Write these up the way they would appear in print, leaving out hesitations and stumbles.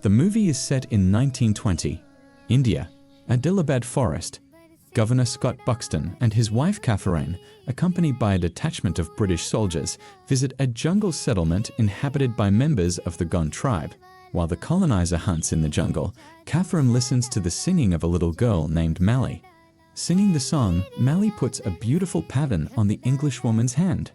The movie is set in 1920, India, Adilabad Forest. Governor Scott Buxton and his wife Catherine, accompanied by a detachment of British soldiers, visit a jungle settlement inhabited by members of the Gond tribe. While the colonizer hunts in the jungle, Catherine listens to the singing of a little girl named Mally. Singing the song, Mally puts a beautiful pattern on the Englishwoman's hand.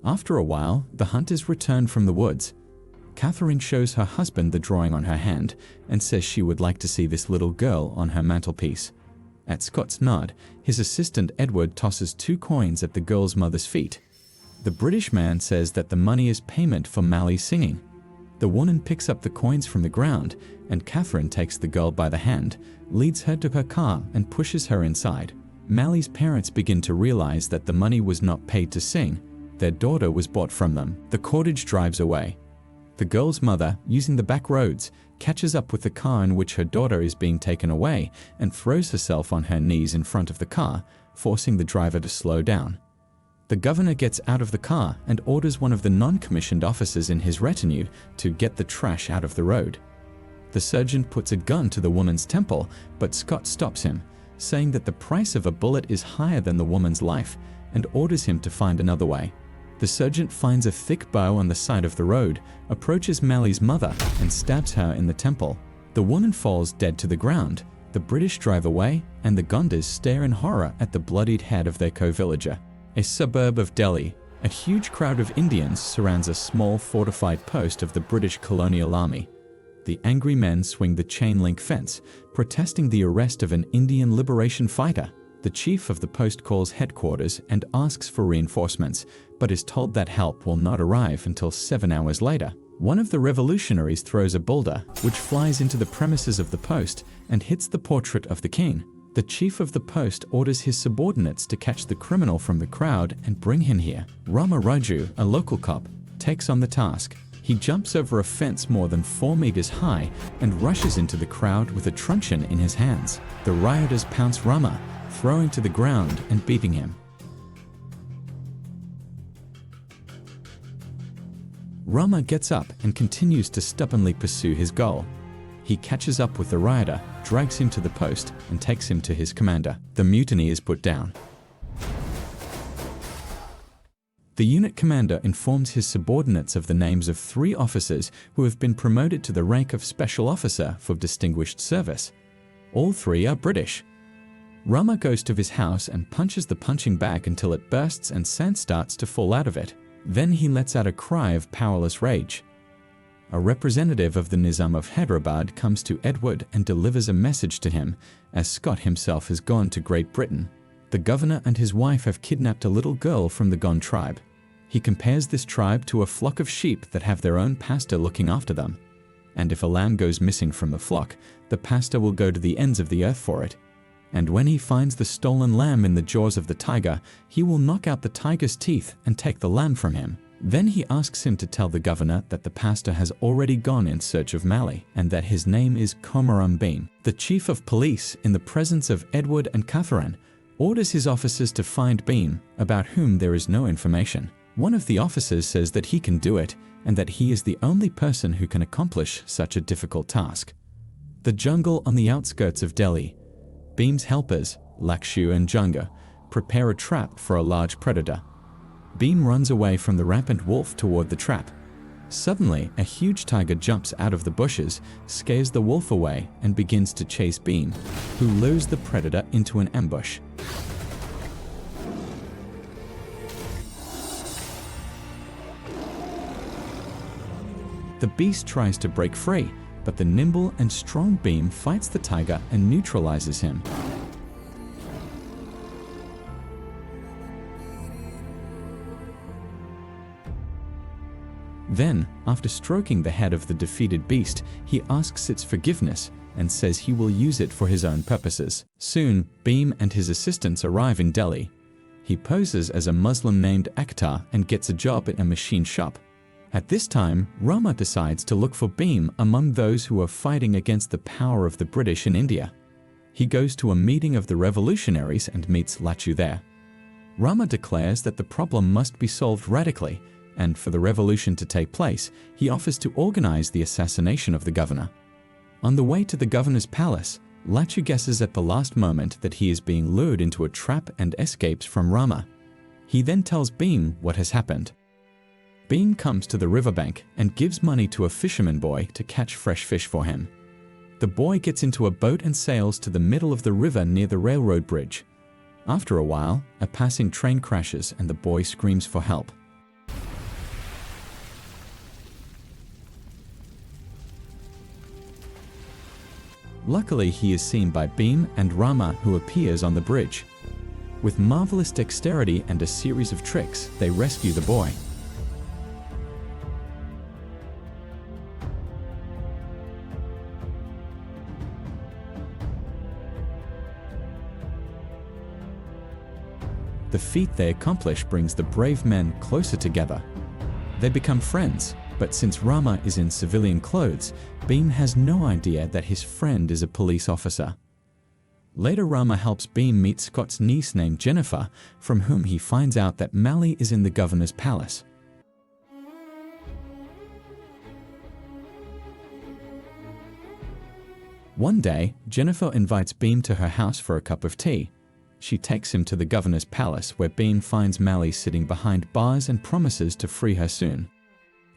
After a while, the hunters return from the woods. Catherine shows her husband the drawing on her hand and says she would like to see this little girl on her mantelpiece. At Scott's nod, his assistant Edward tosses 2 coins at the girl's mother's feet. The British man says that the money is payment for Mally's singing. The woman picks up the coins from the ground, and Catherine takes the girl by the hand, leads her to her car and pushes her inside. Mally's parents begin to realize that the money was not paid to sing. Their daughter was bought from them. The cortege drives away. The girl's mother, using the back roads, catches up with the car in which her daughter is being taken away and throws herself on her knees in front of the car, forcing the driver to slow down. The governor gets out of the car and orders one of the non-commissioned officers in his retinue to get the trash out of the road. The sergeant puts a gun to the woman's temple, but Scott stops him, saying that the price of a bullet is higher than the woman's life, and orders him to find another way. The sergeant finds a thick bow on the side of the road, approaches Mally's mother, and stabs her in the temple. The woman falls dead to the ground. The British drive away, and the Gondars stare in horror at the bloodied head of their co-villager. A suburb of Delhi, a huge crowd of Indians surrounds a small fortified post of the British colonial army. The angry men swing the chain-link fence, protesting the arrest of an Indian liberation fighter. The chief of the post calls headquarters and asks for reinforcements, but is told that help will not arrive until 7 hours later. One of the revolutionaries throws a boulder, which flies into the premises of the post and hits the portrait of the king. The chief of the post orders his subordinates to catch the criminal from the crowd and bring him here. Rama Raju, a local cop, takes on the task. He jumps over a fence more than 4 meters high and rushes into the crowd with a truncheon in his hands. The rioters pounce Rama, throwing to the ground and beating him. Rama gets up and continues to stubbornly pursue his goal. He catches up with the rioter, drags him to the post, and takes him to his commander. The mutiny is put down. The unit commander informs his subordinates of the names of 3 officers who have been promoted to the rank of special officer for distinguished service. All 3 are British. Rama goes to his house and punches the punching bag until it bursts and sand starts to fall out of it. Then he lets out a cry of powerless rage. A representative of the Nizam of Hyderabad comes to Edward and delivers a message to him, as Scott himself has gone to Great Britain. The governor and his wife have kidnapped a little girl from the Gond tribe. He compares this tribe to a flock of sheep that have their own pastor looking after them. And if a lamb goes missing from the flock, the pastor will go to the ends of the earth for it. And when he finds the stolen lamb in the jaws of the tiger, he will knock out the tiger's teeth and take the lamb from him. Then he asks him to tell the governor that the pastor has already gone in search of Mally and that his name is Komaram Beam. The chief of police, in the presence of Edward and Catherine, orders his officers to find Beam, about whom there is no information. One of the officers says that he can do it and that he is the only person who can accomplish such a difficult task. The jungle on the outskirts of Delhi. Beam's helpers, Lakshu and Junga, prepare a trap for a large predator. Beam runs away from the rampant wolf toward the trap. Suddenly, a huge tiger jumps out of the bushes, scares the wolf away, and begins to chase Beam, who lures the predator into an ambush. The beast tries to break free, but the nimble and strong Beam fights the tiger and neutralizes him. Then, after stroking the head of the defeated beast, he asks its forgiveness and says he will use it for his own purposes. Soon, Beam and his assistants arrive in Delhi. He poses as a Muslim named Akhtar and gets a job in a machine shop. At this time, Rama decides to look for Beam among those who are fighting against the power of the British in India. He goes to a meeting of the revolutionaries and meets Lachu there. Rama declares that the problem must be solved radically, and for the revolution to take place, he offers to organize the assassination of the governor. On the way to the governor's palace, Lachu guesses at the last moment that he is being lured into a trap and escapes from Rama. He then tells Bhim what has happened. Bhim comes to the riverbank and gives money to a fisherman boy to catch fresh fish for him. The boy gets into a boat and sails to the middle of the river near the railroad bridge. After a while, a passing train crashes and the boy screams for help. Luckily, he is seen by Bhim and Rama, who appears on the bridge. With marvelous dexterity and a series of tricks, they rescue the boy. The feat they accomplish brings the brave men closer together. They become friends, but since Rama is in civilian clothes, Bhim has no idea that his friend is a police officer. Later, Rama helps Bhim meet Scott's niece named Jennifer, from whom he finds out that Mali is in the governor's palace. One day, Jennifer invites Bhim to her house for a cup of tea. She takes him to the governor's palace, where Bhim finds Mali sitting behind bars and promises to free her soon.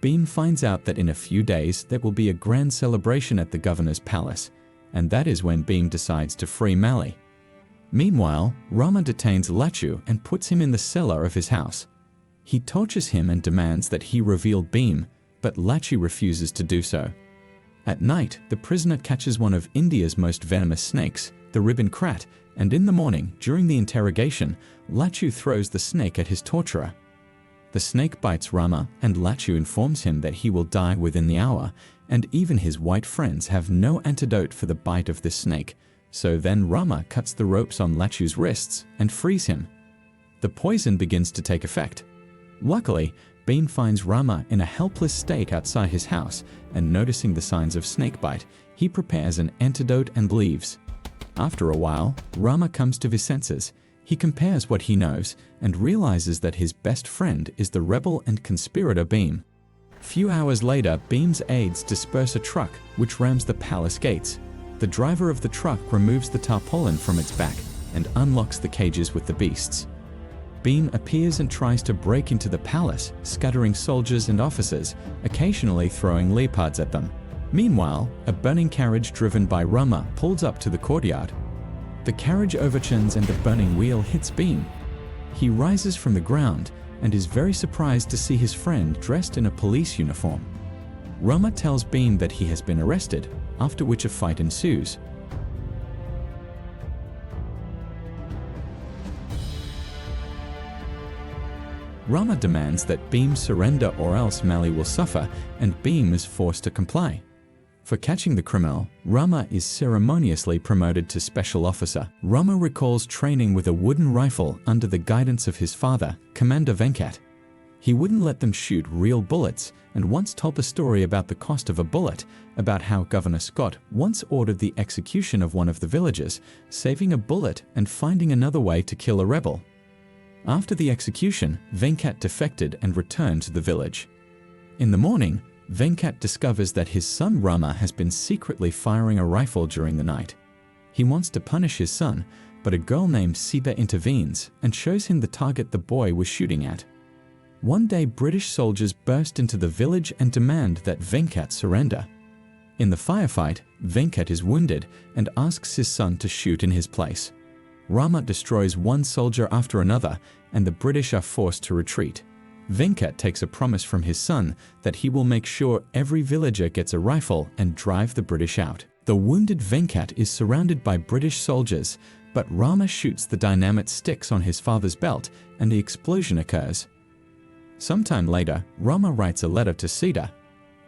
Bhim finds out that in a few days there will be a grand celebration at the governor's palace, and that is when Bhim decides to free Mali. Meanwhile, Rama detains Lachu and puts him in the cellar of his house. He tortures him and demands that he reveal Bhim, but Lachu refuses to do so. At night, the prisoner catches one of India's most venomous snakes, the ribbon krat, and in the morning, during the interrogation, Lachu throws the snake at his torturer. The snake bites Rama, and Lachu informs him that he will die within the hour, and even his white friends have no antidote for the bite of this snake. So then Rama cuts the ropes on Lachu's wrists and frees him. The poison begins to take effect. Luckily, Bhim finds Rama in a helpless state outside his house, and noticing the signs of snakebite, he prepares an antidote and leaves. After a while, Rama comes to his senses. He compares what he knows and realizes that his best friend is the rebel and conspirator Bhim. Few hours later, Bhim's aides disperse a truck which rams the palace gates. The driver of the truck removes the tarpaulin from its back and unlocks the cages with the beasts. Bhim appears and tries to break into the palace, scattering soldiers and officers, occasionally throwing leopards at them. Meanwhile, a burning carriage driven by Rama pulls up to the courtyard. The carriage overturns and the burning wheel hits Bhim. He rises from the ground and is very surprised to see his friend dressed in a police uniform. Rama tells Bhim that he has been arrested, after which a fight ensues. Rama demands that Bhim surrender or else Mali will suffer, and Bhim is forced to comply. For catching the criminal, Rama is ceremoniously promoted to special officer. Rama recalls training with a wooden rifle under the guidance of his father, Commander Venkat. He wouldn't let them shoot real bullets, and once told a story about the cost of a bullet, about how Governor Scott once ordered the execution of one of the villagers, saving a bullet and finding another way to kill a rebel. After the execution, Venkat defected and returned to the village. In the morning, Venkat discovers that his son Rama has been secretly firing a rifle during the night. He wants to punish his son, but a girl named Sita intervenes and shows him the target the boy was shooting at. One day, British soldiers burst into the village and demand that Venkat surrender. In the firefight, Venkat is wounded and asks his son to shoot in his place. Rama destroys one soldier after another, and the British are forced to retreat. Venkat takes a promise from his son that he will make sure every villager gets a rifle and drive the British out. The wounded Venkat is surrounded by British soldiers, but Rama shoots the dynamite sticks on his father's belt and the explosion occurs. Sometime later, Rama writes a letter to Sita.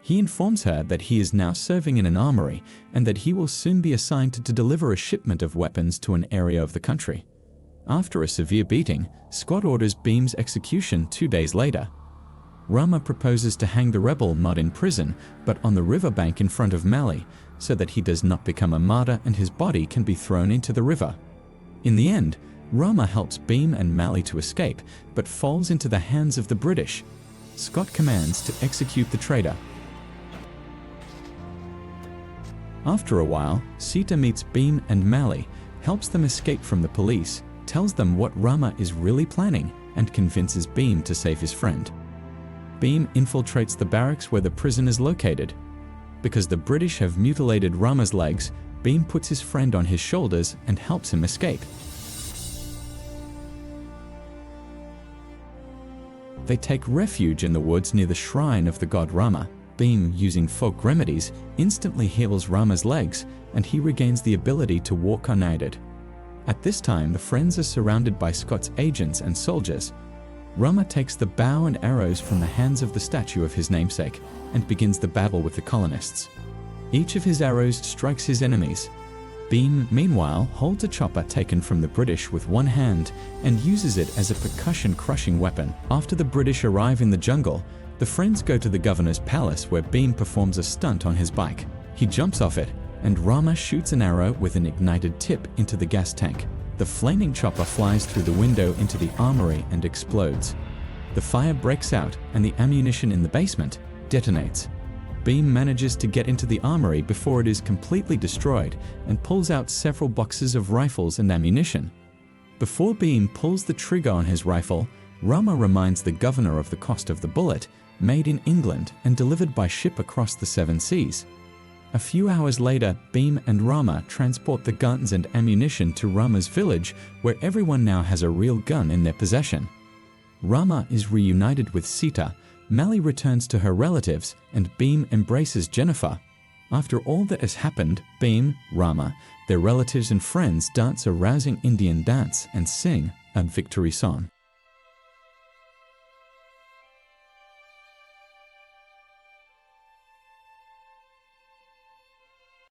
He informs her that he is now serving in an armory and that he will soon be assigned to deliver a shipment of weapons to an area of the country. After a severe beating, Scott orders Bhim's execution 2 days later. Rama proposes to hang the rebel not in prison, but on the riverbank in front of Mali, so that he does not become a martyr and his body can be thrown into the river. In the end, Rama helps Bhim and Mali to escape, but falls into the hands of the British. Scott commands to execute the traitor. After a while, Sita meets Bhim and Mali, helps them escape from the police, tells them what Rama is really planning, and convinces Bhim to save his friend. Bhim infiltrates the barracks where the prison is located. Because the British have mutilated Rama's legs, Bhim puts his friend on his shoulders and helps him escape. They take refuge in the woods near the shrine of the god Rama. Bhim, using folk remedies, instantly heals Rama's legs, and he regains the ability to walk unaided. At this time, the friends are surrounded by Scott's agents and soldiers. Rama takes the bow and arrows from the hands of the statue of his namesake and begins the battle with the colonists. Each of his arrows strikes his enemies. Bhim, meanwhile, holds a chopper taken from the British with one hand and uses it as a percussion-crushing weapon. After the British arrive in the jungle, the friends go to the governor's palace where Bhim performs a stunt on his bike. He jumps off it, and Rama shoots an arrow with an ignited tip into the gas tank. The flaming chopper flies through the window into the armory and explodes. The fire breaks out, and the ammunition in the basement detonates. Bhim manages to get into the armory before it is completely destroyed and pulls out several boxes of rifles and ammunition. Before Bhim pulls the trigger on his rifle, Rama reminds the governor of the cost of the bullet, made in England and delivered by ship across the 7 seas. A few hours later, Bhim and Rama transport the guns and ammunition to Rama's village, where everyone now has a real gun in their possession. Rama is reunited with Sita, Mali returns to her relatives, and Bhim embraces Jennifer. After all that has happened, Bhim, Rama, their relatives and friends dance a rousing Indian dance and sing a victory song.